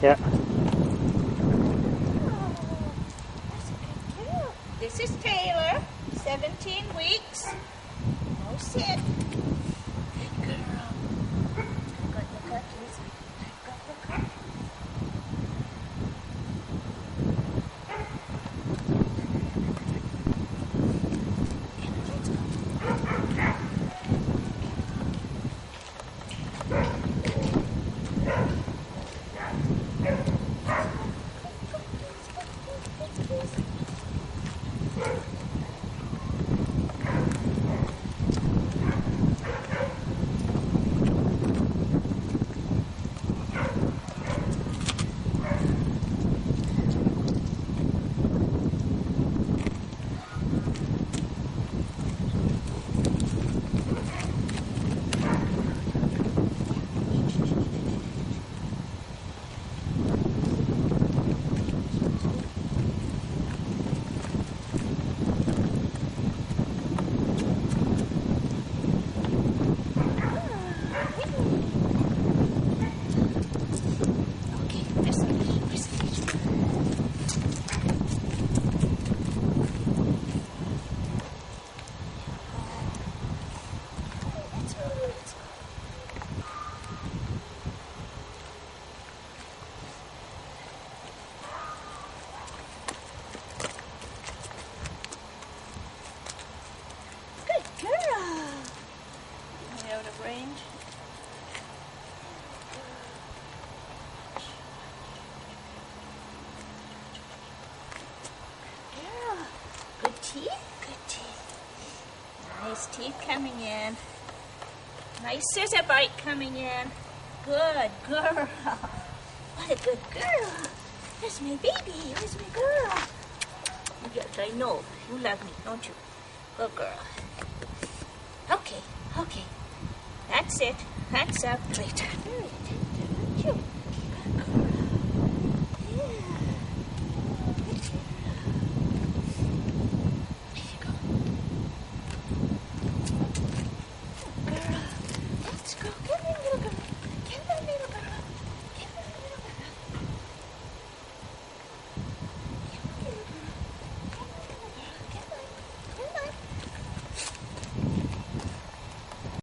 Yeah. This is Taylor, 17 weeks. No sit. Good girl. Got the cookies. Got the cookies. Out of range. Girl. Good teeth? Good teeth. Nice teeth coming in. Nice scissor bite coming in. Good girl. What a good girl. There's my baby. Where's my girl? Yes, I know. You love me, don't you? Good girl. Okay, okay. That's it. That's up. Right. Very attentive, aren't you?